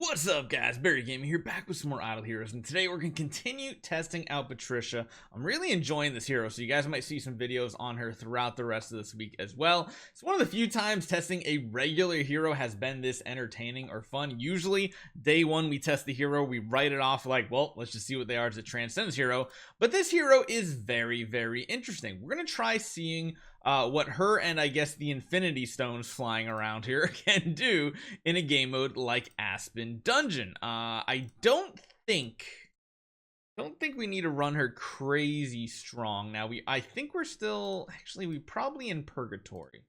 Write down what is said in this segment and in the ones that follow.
What's up, guys? Barry Gaming here, back with some more Idle Heroes, and today we're going to continue testing out Patricia. I'm really enjoying this hero, so you guys might see some videos on her throughout the rest of this week as well. It's one of the few times testing a regular hero has been this entertaining or fun. Usually, day one, we test the hero, we write it off like, well, let's just see what they are as a Transcendence hero, but this hero is very, very interesting. We're going to try seeing what her and I guess the Infinity Stones flying around here can do in a game mode like Aspen Dungeon. I don't think we need to run her crazy strong. Now I think we're still we probably in purgatory.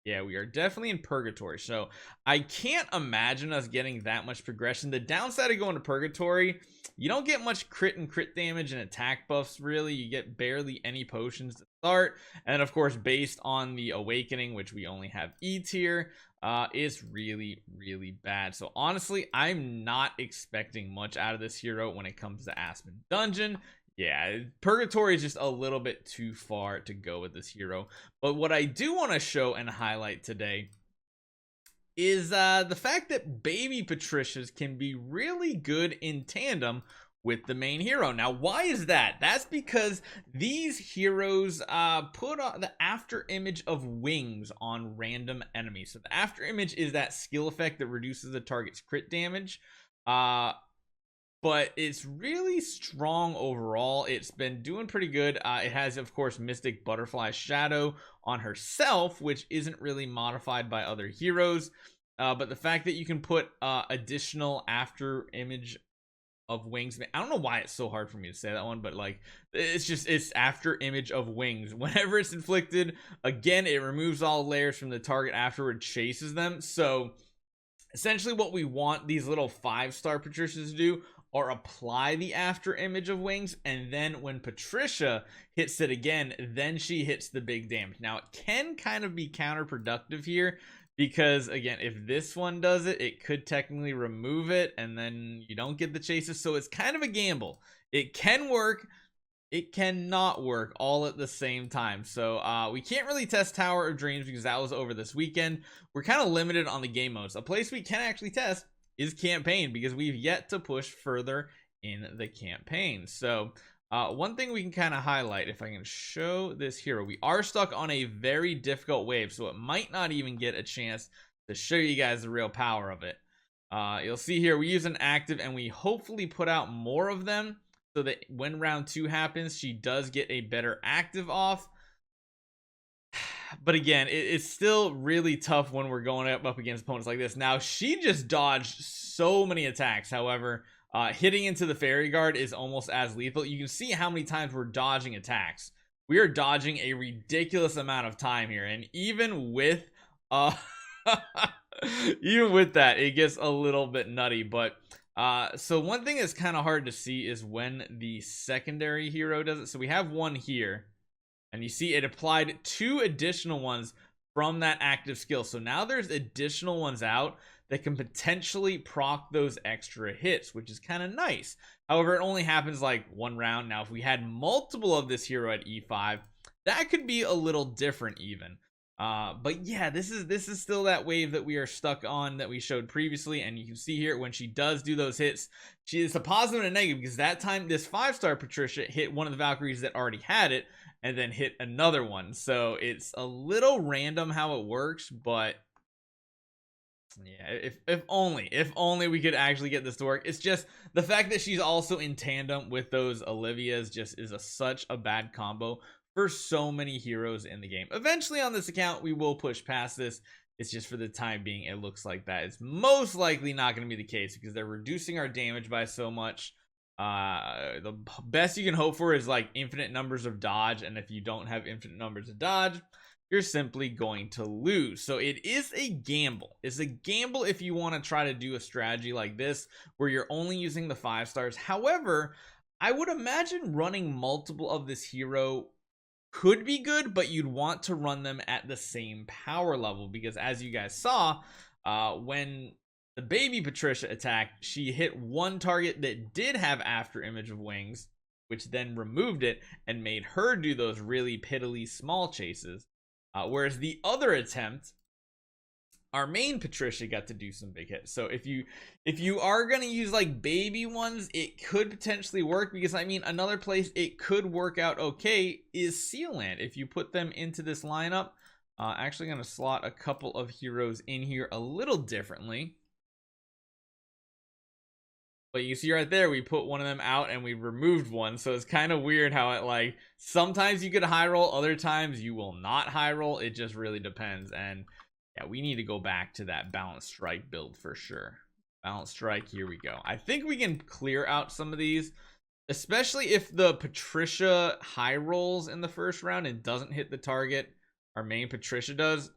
Yeah, we are definitely in purgatory, so I can't imagine us getting that much progression. The downside of going to purgatory, you don't get much crit and crit damage and attack buffs really. You get barely any potions to start, and of course based on the awakening, which we only have E tier, is really bad. So honestly, I'm not expecting much out of this hero when it comes to Aspen Dungeon. Yeah, purgatory is just a little bit too far to go with this hero. But what I do want to show and highlight today is the fact that baby Patricias can be really good in tandem with the main hero. Now, why is that? That's because these heroes put the after image of wings on random enemies. So the after image is that skill effect that reduces the target's crit damage. But it's really strong overall. It's been doing pretty good. It has, of course, Mystic Butterfly Shadow on herself, which isn't really modified by other heroes. But the fact that you can put additional after image of wings, I don't know why it's so hard for me to say that one, but like it's after image of wings. Whenever it's inflicted, again, it removes all layers from the target afterward, chases them. So essentially what we want these little 5-star Patricias to do or apply the after image of wings, and then when Patricia hits it again, then she hits the big damage. Now it can kind of be counterproductive here, because again, if this one does it, it could technically remove it and then you don't get the chases. So it's kind of a gamble. It can work, it cannot work all at the same time. So we can't really test Tower of Dreams because that was over this weekend. We're kind of limited on the game modes. A place we can actually test is campaign, because we've yet to push further in the campaign. So one thing we can kind of highlight, if I can show this hero, we are stuck on a very difficult wave, so it might not even get a chance to show you guys the real power of it. You'll see here we use an active and we hopefully put out more of them so that when round 2 happens, she does get a better active off. But again, it's still really tough when we're going up against opponents like this. Now, she just dodged so many attacks. However, hitting into the Fairy Guard is almost as lethal. You can see how many times we're dodging attacks. We are dodging a ridiculous amount of time here. And even with even with that, it gets a little bit nutty. But so one thing that's kind of hard to see is when the secondary hero does it. So we have one here, and you see it applied 2 additional ones from that active skill. So now there's additional ones out that can potentially proc those extra hits, which is kind of nice. However, it only happens like 1 round. Now, if we had multiple of this hero at E5, that could be a little different even. But yeah, this is still that wave that we are stuck on that we showed previously, and you can see here when she does do those hits, it's a positive and a negative, because that time this 5-star Patricia hit one of the Valkyries that already had it and then hit another one. So it's a little random how it works, but yeah, if only we could actually get this to work. It's just the fact that she's also in tandem with those Olivias just is such a bad combo for so many heroes in the game. Eventually on this account, we will push past this. It's just for the time being, it looks like that is most likely not going to be the case, because they're reducing our damage by so much. The best you can hope for is like infinite numbers of dodge, and if you don't have infinite numbers of dodge, you're simply going to lose. So it is a gamble. It's a gamble if you want to try to do a strategy like this where you're only using the 5 stars. However, I would imagine running multiple of this hero could be good, but you'd want to run them at the same power level, because as you guys saw, when the baby Patricia attacked, she hit one target that did have after image of wings, which then removed it and made her do those really piddly small chases. Whereas the other attempt, our main Patricia got to do some big hits. So if you are going to use like baby ones, it could potentially work, because I mean, another place it could work out okay is Sealand. If you put them into this lineup, actually going to slot a couple of heroes in here a little differently. But you see right there, we put one of them out and we removed one. So it's kind of weird how it, like, sometimes you could high roll, other times you will not high roll. It just really depends. And yeah, we need to go back to that balanced strike build for sure. Balanced strike, here we go. I think we can clear out some of these, especially if the Patricia high rolls in the first round and doesn't hit the target our main Patricia does.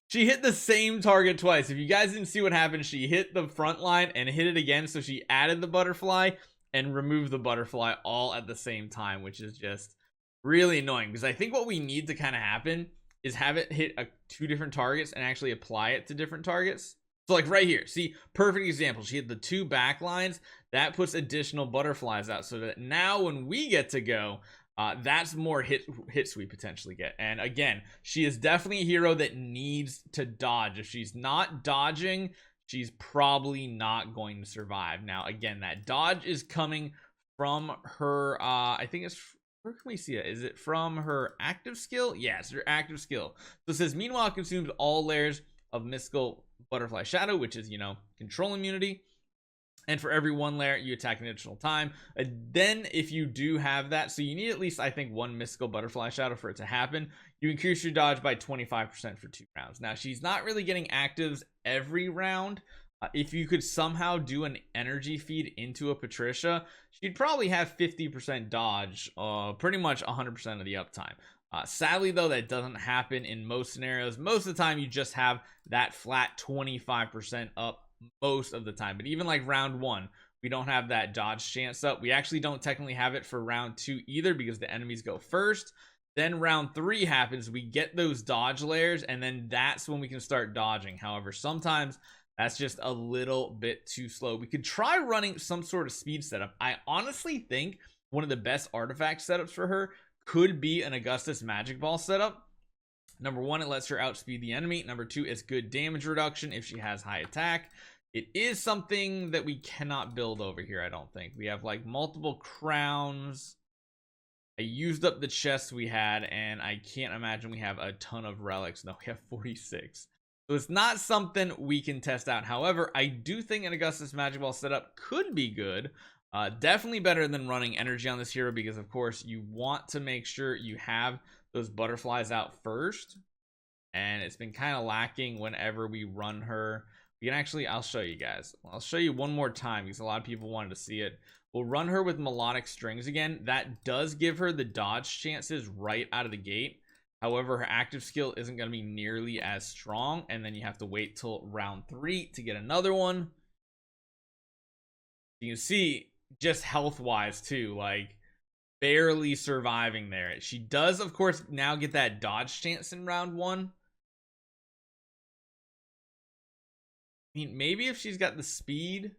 She hit the same target twice. If you guys didn't see what happened, she hit the front line and hit it again. So she added the butterfly and removed the butterfly all at the same time, which is just really annoying, because I think what we need to kind of happen is have it hit two different targets and actually apply it to different targets. So like right here, see, perfect example. She hit the two back lines. That puts additional butterflies out, so that now when we get to go, that's more hits we potentially get. And again, she is definitely a hero that needs to dodge. If she's not dodging, she's probably not going to survive. Now again, that dodge is coming from her, I think it's, where can we see it? Is it from her active skill? Yes, her active skill. So it says, meanwhile, it consumes all layers of mystical butterfly shadow, which is, you know, control immunity. And for every one layer, you attack an additional time. Then if you do have that, so you need at least, I think, one mystical butterfly shadow for it to happen, you increase your dodge by 25% for 2 rounds. Now, she's not really getting actives every round. If you could somehow do an energy feed into a Patricia, she'd probably have 50% dodge, pretty much 100% of the uptime. Sadly, though, that doesn't happen in most scenarios. Most of the time, you just have that flat 25% up most of the time. But even like round 1, we don't have that dodge chance up. We actually don't technically have it for round 2 either, because the enemies go first. Then round 3 happens, we get those dodge layers, and then that's when we can start dodging. However, sometimes that's just a little bit too slow. We could try running some sort of speed setup. I honestly think one of the best artifact setups for her could be an Augustus Magic Ball setup. Number 1, it lets her outspeed the enemy. Number 2, it's good damage reduction if she has high attack. It is something that we cannot build over here, I don't think. We have like multiple crowns. I used up the chests we had, and I can't imagine we have a ton of relics. No, we have 46. So it's not something we can test out. However, I do think an Augustus Magic Ball setup could be good. Definitely better than running energy on this hero, because of course you want to make sure you have those butterflies out first. And it's been kind of lacking whenever we run her. We can actually, I'll show you guys. I'll show you one more time, because a lot of people wanted to see it. We'll run her with melodic strings again. That does give her the dodge chances right out of the gate. However, her active skill isn't going to be nearly as strong, and then you have to wait till round 3 to get another one. You can see, just health wise too, like barely surviving there. She does, of course, now get that dodge chance in round 1. I mean, maybe if she's got the speed,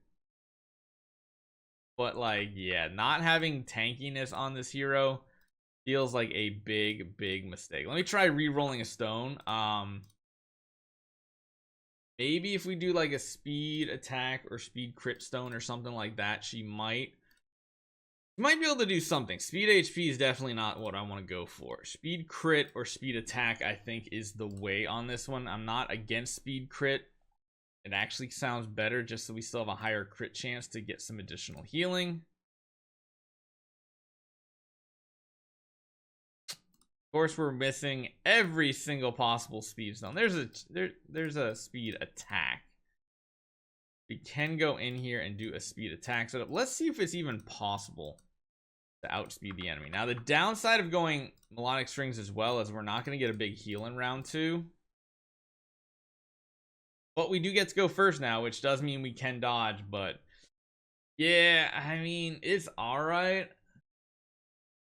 but like, yeah, not having tankiness on this hero feels like a big mistake. Let me try re-rolling a stone. Maybe if we do like a speed attack or speed crit stone or something like that, she might be able to do something. Speed HP is definitely not what I want to go for. Speed crit or speed attack, I think, is the way on this one. I'm not against speed crit. It actually sounds better, just so we still have a higher crit chance to get some additional healing. Of course, we're missing every single possible speed zone. There's a speed attack. We can go in here and do a speed attack setup. Let's see if it's even possible to outspeed the enemy. Now, the downside of going melodic strings as well is we're not going to get a big heal in round 2. But we do get to go first now, which does mean we can dodge. But yeah, I mean, it's alright.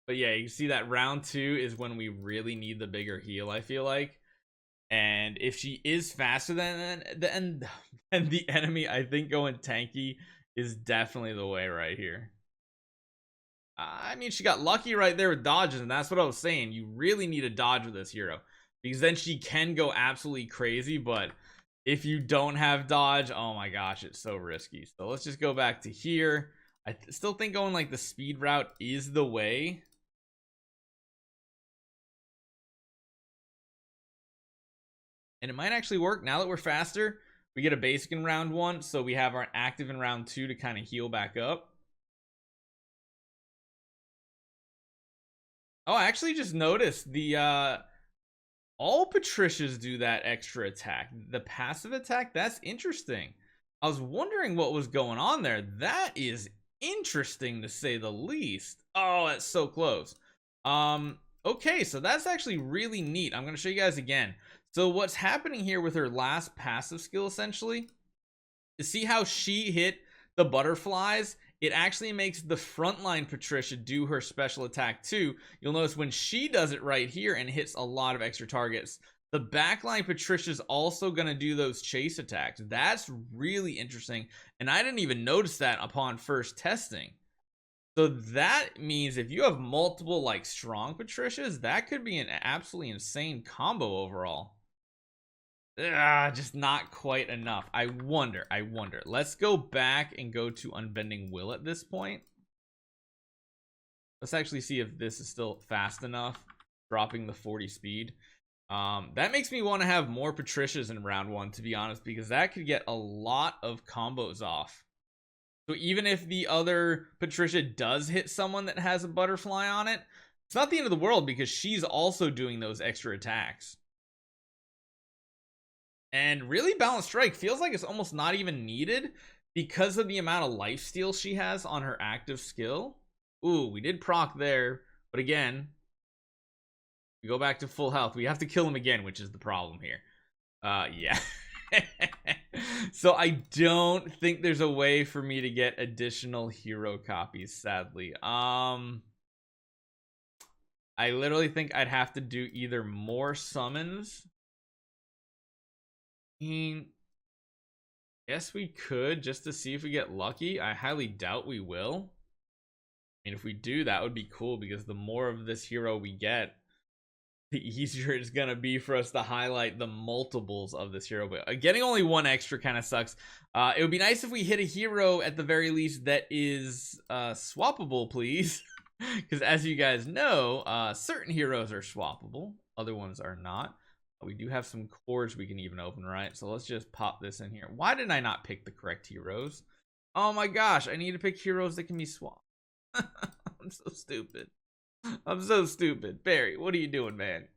But yeah, you see that round 2 is when we really need the bigger heal, I feel like. And if she is faster than the enemy, I think going tanky is definitely the way right here. I mean, she got lucky right there with dodges, and that's what I was saying. You really need a dodge with this hero, because then she can go absolutely crazy. But if you don't have dodge, oh my gosh, it's so risky. So let's just go back to here. I still think going like the speed route is the way. And it might actually work. Now that we're faster, we get a basic in round 1, so we have our active in round 2 to kind of heal back up. Oh, I actually just noticed the all Patricias do that extra attack. The passive attack, that's interesting. I was wondering what was going on there. That is interesting to say the least. Oh, that's so close. Okay, so that's actually really neat. I'm going to show you guys again. So what's happening here with her last passive skill, essentially, is see how she hit the butterflies? It actually makes the frontline Patricia do her special attack too. You'll notice when she does it right here and hits a lot of extra targets, the backline Patricia's also going to do those chase attacks. That's really interesting, and I didn't even notice that upon first testing. So that means if you have multiple like strong Patricias, that could be an absolutely insane combo overall. Just not quite enough. I wonder. Let's go back and go to Unbending Will at this point. Let's actually see if this is still fast enough, dropping the 40 speed. That makes me want to have more Patricias in round 1, to be honest, because that could get a lot of combos off. So even if the other Patricia does hit someone that has a butterfly on it, it's not the end of the world because she's also doing those extra attacks. And really, Balanced Strike feels like it's almost not even needed because of the amount of lifesteal she has on her active skill. Ooh, we did proc there, but again, we go back to full health. We have to kill him again, which is the problem here. Yeah. So I don't think there's a way for me to get additional hero copies, sadly. I literally think I'd have to do either more summons. I mean, guess we could just to see if we get lucky. I highly doubt we will. I mean, if we do, that would be cool because the more of this hero we get, the easier it's gonna be for us to highlight the multiples of this hero. But getting only one extra kind of sucks. It would be nice if we hit a hero at the very least that is swappable, please. Because as you guys know, certain heroes are swappable, other ones are not. We do have some cores we can even open, right? So let's just pop this in here. Why did I not pick the correct heroes? Oh my gosh, I need to pick heroes that can be swapped. I'm so stupid. I'm so stupid. Barry, what are you doing, man?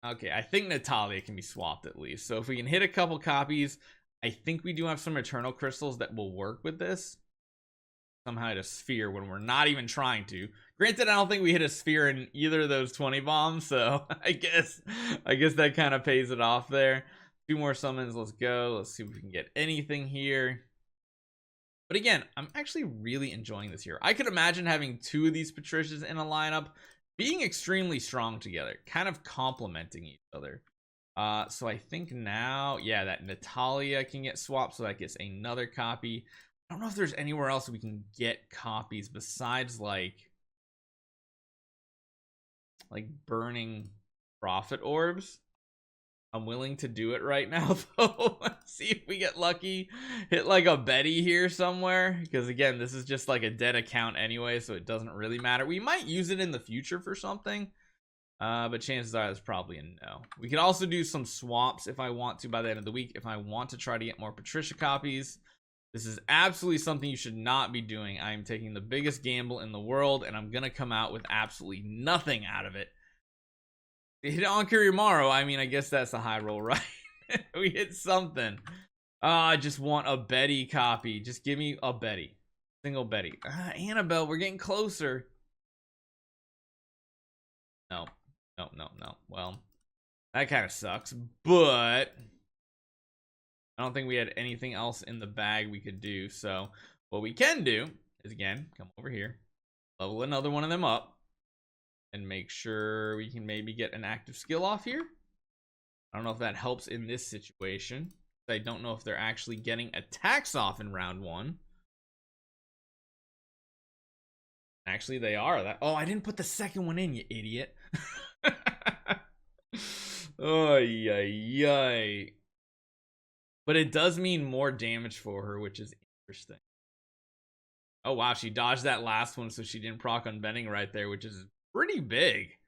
Okay, I think Natalia can be swapped at least. So if we can hit a couple copies, I think we do have some Eternal Crystals that will work with this. Somehow hit a sphere when we're not even trying to. Granted, I don't think we hit a sphere in either of those 20 bombs, so I guess that kind of pays it off there. 2 more summons, let's go. Let's see if we can get anything here. But again, I'm actually really enjoying this here. I could imagine having 2 of these Patricias in a lineup being extremely strong together, kind of complementing each other. So I think now, yeah, that Natalia can get swapped, so that gets another copy. I don't know if there's anywhere else we can get copies besides like burning profit orbs. I'm willing to do it right now though. See if we get lucky, hit like a Betty here somewhere, because again, this is just like a dead account anyway, so it doesn't really matter. We might use it in the future for something, but chances are it's probably a no. We could also do some swaps if I want to by the end of the week, if I want to try to get more Patricia copies. This is absolutely something you should not be doing. I am taking the biggest gamble in the world, and I'm going to come out with absolutely nothing out of it. Hit on Kurimaru, I mean, I guess that's a high roll, right? We hit something. I just want a Betty copy. Just give me a Betty. Single Betty. Annabelle, we're getting closer. No. Well, that kind of sucks, but I don't think we had anything else in the bag we could do. So what we can do is, again, come over here, level another one of them up, and make sure we can maybe get an active skill off here. I don't know if that helps in this situation. I don't know if they're actually getting attacks off in round 1. Actually, they are. Oh, I didn't put the second one in, you idiot. Oh, yay. but it does mean more damage for her, which is interesting. Oh wow, she dodged that last one, so she didn't proc unbending right there, which is pretty big.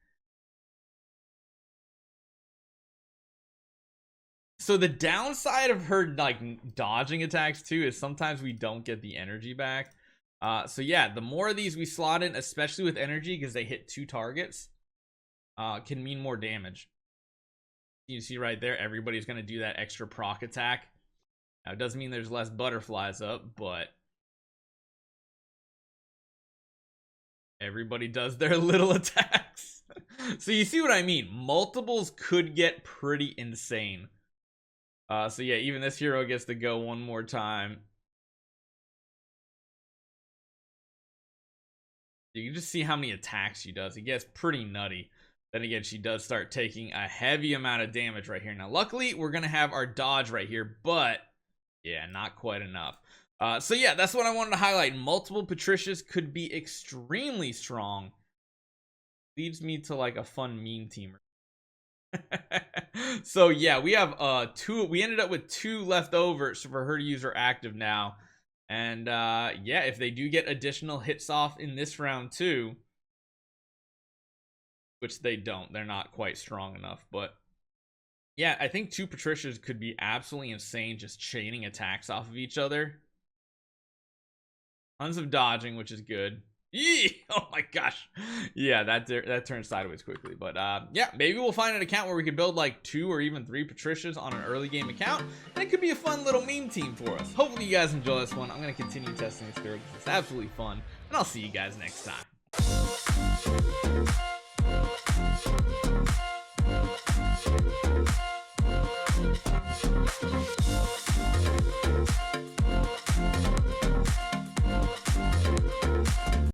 So the downside of her like dodging attacks too is sometimes we don't get the energy back. So yeah, the more of these we slot in, especially with energy, because they hit 2 targets, can mean more damage. You see right there, everybody's gonna do that extra proc attack. Now it doesn't mean there's less butterflies up, but everybody does their little attacks. So you see what I mean? Multiples could get pretty insane. So yeah, even this hero gets to go one more time. You can just see how many attacks she does. It gets pretty nutty. Then again, she does start taking a heavy amount of damage right here. Now, luckily, we're going to have our dodge right here, but yeah, not quite enough. So yeah, that's what I wanted to highlight. Multiple Patricias could be extremely strong. Leads me to like a fun meme team. So yeah, we have we ended up with 2 left over for her to use her active now. And yeah, if they do get additional hits off in this round too, which they don't, they're not quite strong enough, but yeah, I think 2 Patricias could be absolutely insane, just chaining attacks off of each other. Tons of dodging, which is good. Yee! Oh my gosh. Yeah, that turned sideways quickly. But yeah, maybe we'll find an account where we could build like 2 or even 3 Patricias on an early game account, and it could be a fun little meme team for us. Hopefully you guys enjoy this one. I'm going to continue testing this hero because it's absolutely fun, and I'll see you guys next time.